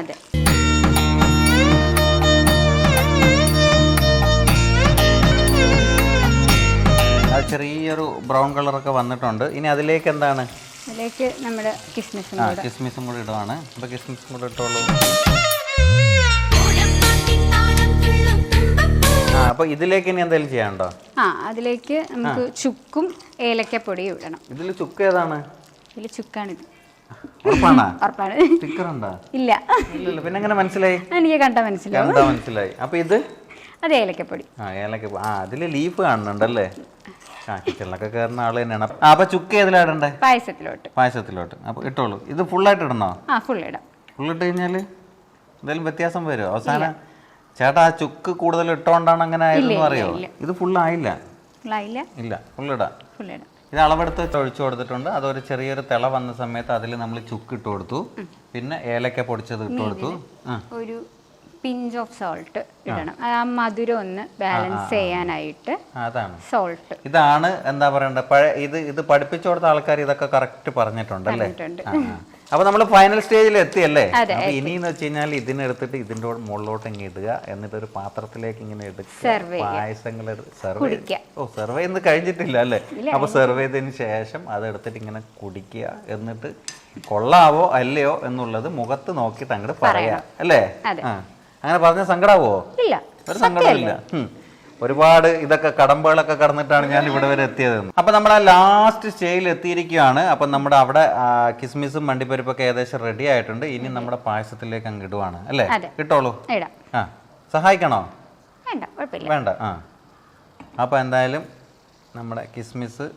ചെറിയൊരു ബ്രൗൺ കളറൊക്കെ വന്നിട്ടുണ്ട്. ഇനി അതിലേക്ക് എന്താണ്? അതിലേക്ക് നമ്മുടെ കിസ്മിസും കൂടി ഇടുവാണ്. അപ്പോൾ കിസ്മിസും കൂടി ഇട്ടോളൂ. അപ്പോൾ ഇതിലേക്ക് ഇനി എന്തെങ്കിലും ചെയ്യാനുണ്ടോ? അതിലേക്ക് നമുക്ക് ചുക്കും ഏലക്കപ്പൊടിയും ഇടണം. ഇതിൽ ചുക്ക് ഏതാണ്? ഇതിൽ ചുക്കാണിത്. ഉറപ്പാണ്. സ്റ്റിക്കറുണ്ടോ? ഇല്ല. പിന്നെ എങ്ങനെ മനസ്സിലായി? എനിക്ക് കണ്ടാ മനസ്സിലായി. അപ്പോൾ ഇത് അത് ഏലക്കപ്പൊടി. ഏലക്കപ്പൊടി. അതിൽ ലീഫ് കാണുന്നുണ്ടല്ലേ? കിച്ചണിലൊക്കെ കയറുന്ന ആള് തന്നെയാണ്. അപ്പൊ ചുക്ക് ഏതിലാടണ്ടേ? പായസത്തിലോട്ട്. അപ്പൊ ഇട്ടോളൂ. ഇത് ഫുള്ളായിട്ട് ഇടണോ? ഫുള്ളിട്ട് കഴിഞ്ഞാല് എന്തെങ്കിലും വ്യത്യാസം വരുമോ അവസാനം? ചേട്ടാ ആ ചുക്ക് കൂടുതൽ ഇട്ടോണ്ടാണ് അങ്ങനെ ആയിരുന്നു അറിയോ? ഇത് ഫുള്ളായില്ല. ഇല്ല, ഫുള്ളിടാം. ഇത് അളവെടുത്ത് ഒഴിച്ചു കൊടുത്തിട്ടുണ്ട്. അതൊരു ചെറിയൊരു തിള വന്ന സമയത്ത് അതിൽ നമ്മൾ ചുക്ക് ഇട്ട് കൊടുത്തു. പിന്നെ ഏലക്ക പൊടിച്ചത് ഇട്ട് കൊടുത്തു. ഒരു പിഞ്ച് ഓഫ് സോൾട്ട് ഇടണം. ആ മധുരം ഒന്ന് ബാലൻസ് ചെയ്യാനായിട്ട്. അതാണ് സോൾട്ട്. ഇതാണ് എന്താ പറയണ്ട ഇത് പഠിപ്പിച്ചു കൊടുത്ത ആൾക്കാർ ഇതൊക്കെ കറക്റ്റ് പറഞ്ഞിട്ടുണ്ടല്ലേ? അപ്പൊ നമ്മൾ ഫൈനൽ സ്റ്റേജിൽ എത്തിയല്ലേ? ഇനിന്ന് വെച്ച് കഴിഞ്ഞാൽ ഇതിനെടുത്തിട്ട് ഇതിന്റെ മുകളിലോട്ട് ഇങ്ങനെ ഇടുക. എന്നിട്ട് ഒരു പാത്രത്തിലേക്ക് ഇങ്ങനെ എടുക്കുക. പായസങ്ങൾ സെർവ് ചെയ്യുന്നത് കഴിഞ്ഞിട്ടില്ല അല്ലേ? അപ്പൊ സെർവ് ചെയ്തതിന് ശേഷം അതെടുത്തിട്ട് ഇങ്ങനെ കുടിക്കുക. എന്നിട്ട് കൊള്ളാവോ അല്ലയോ എന്നുള്ളത് മുഖത്ത് നോക്കിയിട്ട് അങ്ങോട്ട് പറയാ അല്ലേ? അങ്ങനെ പറഞ്ഞ സങ്കടാവോ? ഒരു സങ്കടമില്ല. ഒരുപാട് ഇതൊക്കെ കടമ്പകളൊക്കെ കടന്നിട്ടാണ് ഞാൻ ഇവിടെ വരെ എത്തിയത്. അപ്പൊ നമ്മൾ ആ ലാസ്റ്റ് സ്റ്റേജിൽ എത്തിയിരിക്കുകയാണ്. അപ്പൊ നമ്മുടെ അവിടെ കിസ്മിസും മണ്ടിപ്പരിപ്പൊക്കെ ഏകദേശം റെഡി ആയിട്ടുണ്ട്. ഇനി നമ്മുടെ പായസത്തിലേക്ക് അങ്ങ് ഇടുവാണ് അല്ലേ? ഇട്ടോളൂ. സഹായിക്കണോ? വേണ്ട. അപ്പൊ എന്തായാലും നമ്മുടെ കിസ്മിസ്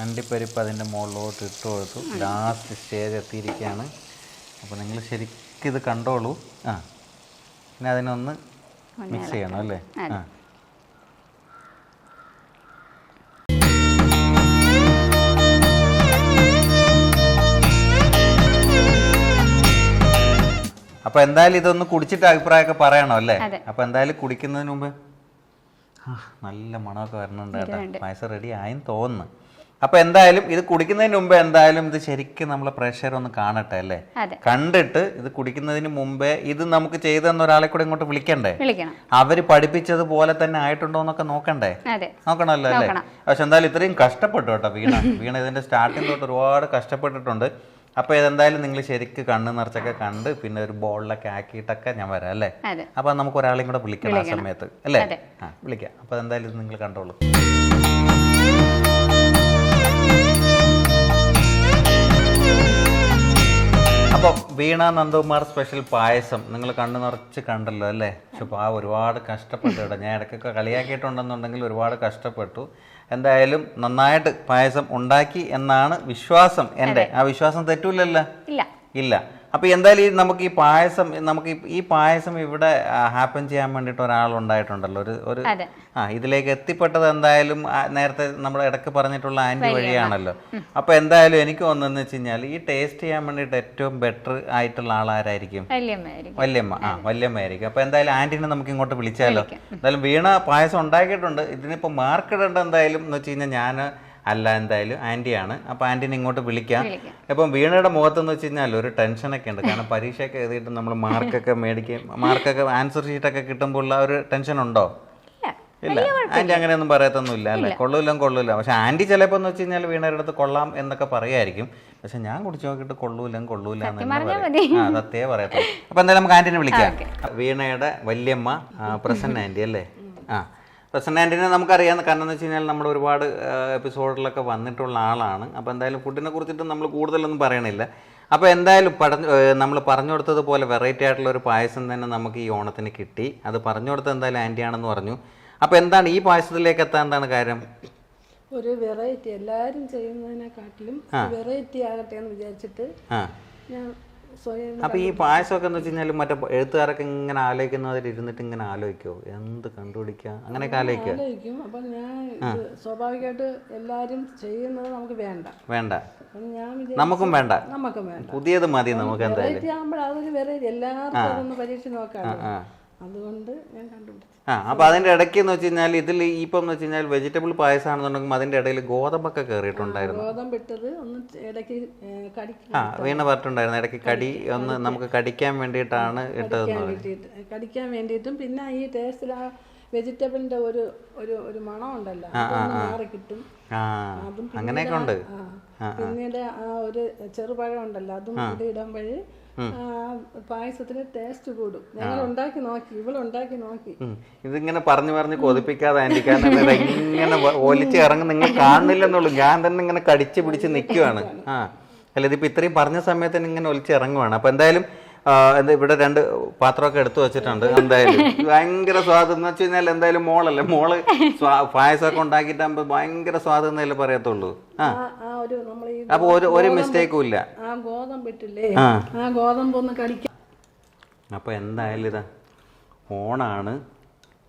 അണ്ടിപ്പരിപ്പ് അതിന്റെ മുകളിലോട്ട് ഇട്ട് കൊടുത്തു. ലാസ്റ്റ് സ്റ്റേജ് എത്തിയിരിക്കുകയാണ്. അപ്പൊ നിങ്ങൾ ശരിക്കും ഇത് കണ്ടോളൂ. പിന്നെ അതിനൊന്ന് മിക്സ് ചെയ്യണം അല്ലേ? അപ്പൊ എന്തായാലും ഇതൊന്ന് കുടിച്ചിട്ട് അഭിപ്രായമൊക്കെ പറയണോ അല്ലേ? അപ്പൊ എന്തായാലും കുടിക്കുന്നതിന് മുമ്പ് നല്ല മണമൊക്കെ വരണുണ്ട് കേട്ടോ. പായസം റെഡി ആയെന്ന് തോന്നുന്നു. അപ്പൊ എന്തായാലും ഇത് കുടിക്കുന്നതിന് മുമ്പ് എന്തായാലും ഇത് ശരിക്കും നമ്മളെ പ്രേക്ഷകർ ഒന്ന് കാണട്ടെ അല്ലേ? കണ്ടിട്ട് ഇത് കുടിക്കുന്നതിന് മുമ്പേ ഇത് നമുക്ക് ചെയ്തെന്ന ഒരാളെ കൂടെ ഇങ്ങോട്ട് വിളിക്കണ്ടേ? അവര് പഠിപ്പിച്ചതുപോലെ തന്നെ ആയിട്ടുണ്ടോ എന്നൊക്കെ നോക്കണമല്ലോ അല്ലേ? പക്ഷെ എന്തായാലും ഇത്രയും കഷ്ടപ്പെട്ടു കേട്ടോ വീണ ഇതിന്റെ സ്റ്റാർട്ടിങ് തൊട്ട് ഒരുപാട് കഷ്ടപ്പെട്ടിട്ടുണ്ട്. അപ്പൊ ഇതെന്തായാലും നിങ്ങൾ ശരിക്കും കണ്ണ് നിറച്ചൊക്കെ കണ്ട് പിന്നെ ഒരു ബോളിലൊക്കെ ആക്കിയിട്ടൊക്കെ ഞാൻ വരാം അല്ലേ? അപ്പൊ നമുക്ക് ഒരാളെയും കൂടെ വിളിക്കണം ആ സമയത്ത് അല്ലേ? വിളിക്കാം. അപ്പൊ എന്തായാലും ഇത് നിങ്ങൾ കണ്ടോളൂ. അപ്പോൾ വീണ നന്ദകുമാർ സ്പെഷ്യൽ പായസം നിങ്ങൾ കണ്ണു നിറച്ച് കണ്ടല്ലോ അല്ലേ? പക്ഷെ ഒരുപാട് കഷ്ടപ്പെട്ടു കേട്ടോ. ഞാൻ ഇടയ്ക്കൊക്കെ കളിയാക്കിയിട്ടുണ്ടെന്നുണ്ടെങ്കിൽ ഒരുപാട് കഷ്ടപ്പെട്ടു. എന്തായാലും നന്നായിട്ട് പായസം ഉണ്ടാക്കി എന്നാണ് വിശ്വാസം എൻ്റെ. ആ വിശ്വാസം തെറ്റൂലല്ലോ? ഇല്ല. അപ്പോൾ എന്തായാലും നമുക്ക് ഈ പായസം ഇവിടെ ഹാപ്പൻ ചെയ്യാൻ വേണ്ടിയിട്ട് ഒരാളുണ്ടായിട്ടുണ്ടല്ലോ. ഒരു ഇതിലേക്ക് എത്തിപ്പെട്ടത് എന്തായാലും നേരത്തെ നമ്മൾ ഇടയ്ക്ക് പറഞ്ഞിട്ടുള്ള ആൻറ്റി വഴിയാണല്ലോ. അപ്പോൾ എന്തായാലും എനിക്ക് തോന്നുന്നതെന്ന് വെച്ച് കഴിഞ്ഞാൽ ഈ ടേസ്റ്റ് ചെയ്യാൻ വേണ്ടിയിട്ട് ഏറ്റവും ബെറ്റർ ആയിട്ടുള്ള ആളാരായിരിക്കും? വല്യമ്മയായിരിക്കും. അപ്പോൾ എന്തായാലും ആൻറ്റിനെ നമുക്ക് ഇങ്ങോട്ട് വിളിച്ചാലോ? എന്തായാലും വീണ പായസം ഉണ്ടാക്കിയിട്ടുണ്ട്. ഇതിനിപ്പോൾ മാർക്ക് ഇടേണ്ട എന്തായാലും എന്ന് വെച്ച് കഴിഞ്ഞാൽ ഞാൻ അല്ല, എന്തായാലും ആൻറ്റിയാണ്. അപ്പോൾ ആൻറ്റിനെ ഇങ്ങോട്ട് വിളിക്കാം. അപ്പം വീണയുടെ മുഖത്തെന്ന് വെച്ച് കഴിഞ്ഞാൽ ഒരു ടെൻഷനൊക്കെ ഉണ്ട്. കാരണം പരീക്ഷയൊക്കെ എഴുതിയിട്ട് നമ്മൾ മാർക്കൊക്കെ ആൻസർ ഷീറ്റൊക്കെ കിട്ടുമ്പോൾ ഉള്ള ഒരു ടെൻഷൻ ഉണ്ടോ? ഇല്ല ആന്റി അങ്ങനെയൊന്നും പറയത്തൊന്നുമില്ല അല്ലേ, കൊള്ളൂല. പക്ഷെ ആന്റി ചിലപ്പോ എന്ന് വെച്ച് കഴിഞ്ഞാൽ വീണയുടെ അടുത്ത് കൊള്ളാം എന്നൊക്കെ പറയായിരിക്കും. പക്ഷെ ഞാൻ കുടിച്ചു നോക്കിയിട്ട് കൊള്ളൂല സത്യേ പറയത്തുള്ളൂ. അപ്പൊ എന്തായാലും നമുക്ക് ആന്റിനെ വിളിക്കാം. വീണയുടെ വല്യമ്മ പ്രസന്ന ആന്റി അല്ലേ? പ്രസന്ന ആന്റിനെ നമുക്കറിയാം, കാരണം എന്ന് വെച്ച് കഴിഞ്ഞാൽ നമ്മൾ ഒരുപാട് എപ്പിസോഡിലൊക്കെ വന്നിട്ടുള്ള ആളാണ്. അപ്പോൾ എന്തായാലും ഫുഡിനെ കുറിച്ചിട്ട് നമ്മൾ കൂടുതലൊന്നും പറയണില്ല. അപ്പോൾ എന്തായാലും നമ്മൾ പറഞ്ഞു കൊടുത്തതുപോലെ വെറൈറ്റി ആയിട്ടുള്ള ഒരു പായസം തന്നെ നമുക്ക് ഈ ഓണത്തിന് കിട്ടി. അത് പറഞ്ഞു കൊടുത്തത് എന്തായാലും ആൻറ്റിയാണെന്ന് പറഞ്ഞു. അപ്പോൾ എന്താണ് ഈ പായസത്തിലേക്ക് എത്താൻ എന്താണ് കാര്യം? ഒരു വെറൈറ്റി എല്ലാവരും ചെയ്യുന്നതിനെക്കാട്ടിലും വെറൈറ്റി ആകട്ടെ എന്ന് വിചാരിച്ചിട്ട് ഞാൻ സ്വയം. അപ്പോൾ ഈ പായസമൊക്കെ എന്ന് വെച്ച് കഴിഞ്ഞാൽ മറ്റേ എഴുത്തുകാരൊക്കെ ഇങ്ങനെ ആലോചിക്കുന്നവർ ഇരുന്നിട്ട് ഇങ്ങനെ ആലോചിക്കുമോ എന്ത് കണ്ടുപിടിക്കുക അങ്ങനെയൊക്കെ ആലോചിക്കും. അപ്പം ഞാൻ സ്വാഭാവികമായിട്ട് എല്ലാവരും ചെയ്യുന്നത് നമുക്ക് വേണ്ട, നമുക്കും വേണ്ട, പുതിയത് മതി നമുക്ക്. എന്തായാലും വെറൈറ്റി ആകുമ്പോൾ അതൊരു വെറൈറ്റി എല്ലാവർക്കും അതൊന്ന് പരീക്ഷ നോക്കാം. അതുകൊണ്ട് ഞാൻ കണ്ടുപിടിച്ചു. അപ്പൊ അതിന്റെ ഇടയ്ക്ക് എന്ന് വെച്ച് കഴിഞ്ഞാൽ ഇതിൽ ഇപ്പം എന്ന് വെച്ച് കഴിഞ്ഞാൽ വെജിറ്റബിൾ പായസമാണെന്നുണ്ടെങ്കിൽ അതിന്റെ ഇടയിൽ ഗോതമ്പൊക്കെ കയറിയിട്ടുണ്ടായിരുന്നു. ഗോതമ്പിട്ടത് ഒന്ന് ഇടയ്ക്ക് വീണ പറഞ്ഞിട്ടുണ്ടായിരുന്നു ഇടയ്ക്ക് കടി ഒന്ന് നമുക്ക് കടിക്കാൻ വേണ്ടിയിട്ടാണ് കടിക്കാൻ വേണ്ടിയിട്ടും പിന്നെ ഈ ടേസ്റ്റിൽ ആ വെജിറ്റബിളിന്റെ ഒരു ഒരു മണം ഉണ്ടല്ലോ മാറി കിട്ടും. അങ്ങനെയൊക്കെ ഉണ്ട്. പിന്നീട് ആ ഒരു ചെറുപഴം ഉണ്ടല്ലോ അതും കൂടി ഇടുമ്പോഴേ പായസത്തിന് ടേസ്റ്റ് കൂടും. ഞങ്ങൾ ഉണ്ടാക്കി നോക്കി, ഇവളുണ്ടാക്കി നോക്കി. ഇതിങ്ങനെ പറഞ്ഞു കൊതിപ്പിക്കാതെ ആന്റി, കാരണം ഇങ്ങനെ ഒലിച്ച് ഇറങ്ങും നിങ്ങൾ കാണുന്നില്ലെന്നുള്ളൂ. ഞാൻ തന്നെ ഇങ്ങനെ കടിച്ച് പിടിച്ച് നിൽക്കുവാണ്. അല്ല ഇതിപ്പോ ഇത്രയും പറഞ്ഞ സമയത്ത് ഇങ്ങനെ ഒലിച്ച് ഇറങ്ങുവാണ്. അപ്പൊ എന്തായാലും ഇവിടെ 2 പാത്രമൊക്കെ എടുത്തു വെച്ചിട്ടുണ്ട്. എന്തായാലും ഭയങ്കര സ്വാദ് എന്ന് വെച്ച് കഴിഞ്ഞാൽ എന്തായാലും മോള് പായസമൊക്കെ ഉണ്ടാക്കിയിട്ടാകുമ്പോ ഭയങ്കര സ്വാദ് എന്നല്ലേ പറയത്തുള്ളൂ. അപ്പൊ ഒരു മിസ്റ്റേക്കും ഇല്ല. ആ ഗോതമ്പിട്ടില്ലേ, ആ ഗോതമ്പ് ഒന്ന് കടിക്കാം. അപ്പൊ എന്തായാലും ഇതാ ഓണാണ്,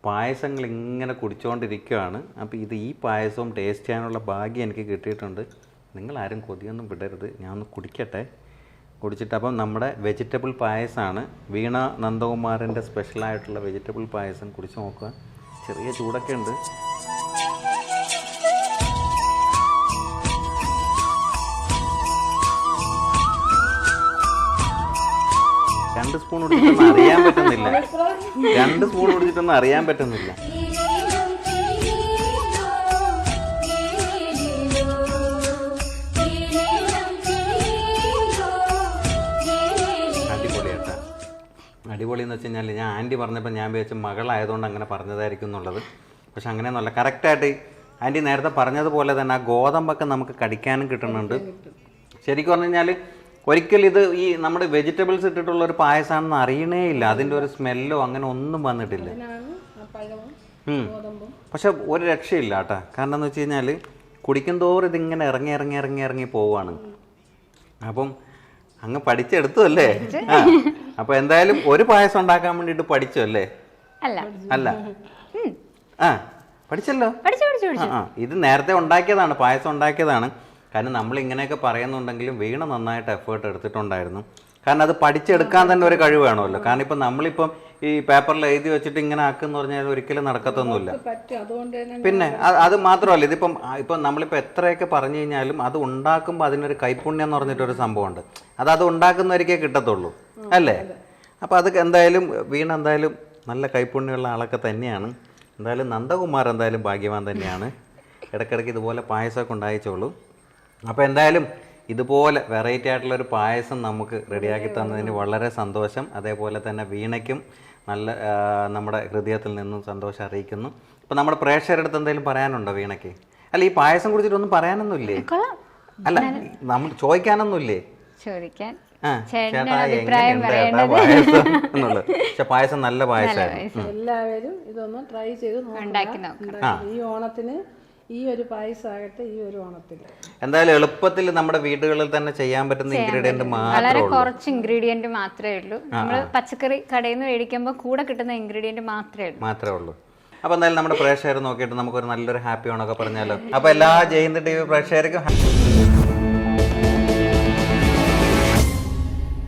പായസങ്ങൾ ഇങ്ങനെ കുടിച്ചുകൊണ്ടിരിക്കുകയാണ്. അപ്പോൾ ഈ പായസവും ടേസ്റ്റ് ചെയ്യാനുള്ള ഭാഗ്യം എനിക്ക് കിട്ടിയിട്ടുണ്ട്. നിങ്ങളാരും കൊതിയൊന്നും വിടരുത്, ഞാൻ ഒന്ന് കുടിച്ചിട്ട്. അപ്പം നമ്മുടെ വെജിറ്റബിൾ പായസമാണ്, വീണ നന്ദകുമാറിൻ്റെ സ്പെഷ്യലായിട്ടുള്ള വെജിറ്റബിൾ പായസം കുടിച്ച് നോക്കുക. ചെറിയ ചൂടൊക്കെ ഉണ്ട്. രണ്ട് സ്പൂൺ കുടിച്ചിട്ടൊന്നും അറിയാൻ പറ്റുന്നില്ല. 2 സ്പൂൺ കുടിച്ചിട്ടൊന്നും അറിയാൻ പറ്റുന്നില്ല. അടിപൊളി എന്ന് വെച്ച് കഴിഞ്ഞാൽ ഞാൻ ആൻറ്റി പറഞ്ഞപ്പോൾ ഞാൻ വിചാരിച്ച മകളായതുകൊണ്ട് അങ്ങനെ പറഞ്ഞതായിരിക്കും എന്നുള്ളത്. പക്ഷെ അങ്ങനെയൊന്നുമല്ല, കറക്റ്റായിട്ട് ആൻറ്റി നേരത്തെ പറഞ്ഞതുപോലെ തന്നെ ആ ഗോതമ്പൊക്കെ നമുക്ക് കടിക്കാനും കിട്ടുന്നുണ്ട്. ശരിക്കും പറഞ്ഞു കഴിഞ്ഞാൽ ഒരിക്കലും ഇത് ഈ നമ്മുടെ വെജിറ്റബിൾസ് ഇട്ടിട്ടുള്ള ഒരു പായസമാണെന്ന് അറിയണേ ഇല്ല. അതിൻ്റെ ഒരു സ്മെല്ലോ അങ്ങനെ ഒന്നും വന്നിട്ടില്ല. പക്ഷെ ഒരു രക്ഷയില്ല കേട്ടോ. കാരണം എന്ന് വെച്ച് കഴിഞ്ഞാൽ കുടിക്കും തോറും ഇതിങ്ങനെ ഇറങ്ങി പോവാണ്. അപ്പം അങ്ങ് പഠിച്ചെടുത്തു അല്ലേ? അപ്പൊ എന്തായാലും ഒരു പായസം ഉണ്ടാക്കാൻ വേണ്ടിട്ട് പഠിച്ചു അല്ലേ? അല്ല പഠിച്ചല്ലോ. ഇത് നേരത്തെ ഉണ്ടാക്കിയതാണ്, പായസം ഉണ്ടാക്കിയതാണ്. കാരണം നമ്മൾ ഇങ്ങനെയൊക്കെ പറയുന്നുണ്ടെങ്കിലും വീണ നന്നായിട്ട് എഫേർട്ട് എടുത്തിട്ടുണ്ടായിരുന്നു. കാരണം അത് പഠിച്ചെടുക്കാൻ തന്നെ ഒരു കഴിവ് വേണമല്ലോ. കാരണം ഇപ്പം നമ്മളിപ്പം ഈ പേപ്പറിൽ എഴുതി വെച്ചിട്ട് ഇങ്ങനെ ആക്കെന്ന് പറഞ്ഞാൽ ഒരിക്കലും നടക്കത്തൊന്നുമില്ല. പിന്നെ അത് മാത്രമല്ല, ഇപ്പം നമ്മളിപ്പോൾ എത്രയൊക്കെ പറഞ്ഞു കഴിഞ്ഞാലും അത് ഉണ്ടാക്കുമ്പോൾ അതിനൊരു കൈപ്പുണ്യം എന്ന് പറഞ്ഞിട്ടൊരു സംഭവമുണ്ട്. അത് ഉണ്ടാക്കുന്നവരിക്കേ കിട്ടത്തുള്ളൂ അല്ലേ? അപ്പോൾ അത് എന്തായാലും വീണ എന്തായാലും നല്ല കൈപ്പുണ്യമുള്ള ആളൊക്കെ തന്നെയാണ്. എന്തായാലും നന്ദകുമാർ എന്തായാലും ഭാഗ്യവാൻ തന്നെയാണ്. ഇടയ്ക്കിടയ്ക്ക് ഇതുപോലെ പായസമൊക്കെ ഉണ്ടായിച്ചോളൂ. അപ്പോൾ എന്തായാലും ഇതുപോലെ വെറൈറ്റി ആയിട്ടുള്ളൊരു പായസം നമുക്ക് റെഡിയാക്കി തന്നതിന് വളരെ സന്തോഷം. അതേപോലെ തന്നെ വീണയ്ക്കും നല്ല നമ്മുടെ ഹൃദയത്തിൽ നിന്നും സന്തോഷം അറിയിക്കുന്നു. അപ്പോൾ നമ്മുടെ പ്രേക്ഷകരുടെ അടുത്ത് എന്തെങ്കിലും പറയാനുണ്ടോ വീണയ്ക്ക്? അല്ല ഈ പായസം കുറിച്ചിട്ടൊന്നും പറയാനൊന്നുമില്ലേ? അല്ല നമ്മൾ ചോദിക്കാനൊന്നുമില്ലേ? പക്ഷെ പായസം നല്ല പായസമായിരുന്നു. എല്ലാവരും ഇതൊന്ന് ട്രൈ ചെയ്ത് നോക്കാം. ഈ ഓണത്തിന് ഈ ഒരു പായസമാകട്ടെ, ഈ ഒരു ഓണത്തിന് എന്തായാലും എളുപ്പത്തിൽ നമ്മുടെ വീടുകളിൽ തന്നെ ചെയ്യാൻ പറ്റുന്ന ഇൻഗ്രീഡിയന്റ് വളരെ കുറച്ച് ഇൻഗ്രീഡിയന്റ് മാത്രമേ ഉള്ളൂ. നമ്മൾ പച്ചക്കറി കടയിൽ നിന്ന് മേടിക്കുമ്പോൾ കൂടെ കിട്ടുന്ന ഇൻഗ്രീഡിയന്റ് മാത്രമേ ഉള്ളൂ. അപ്പൊ എന്തായാലും നമ്മുടെ പ്രേക്ഷകർ നോക്കിയിട്ട് നമുക്കൊരു നല്ലൊരു ഹാപ്പി ഓണൊക്കെ പറഞ്ഞാലോ. അപ്പൊ എല്ലാ ജയന്ത് TV പ്രേക്ഷകർക്കും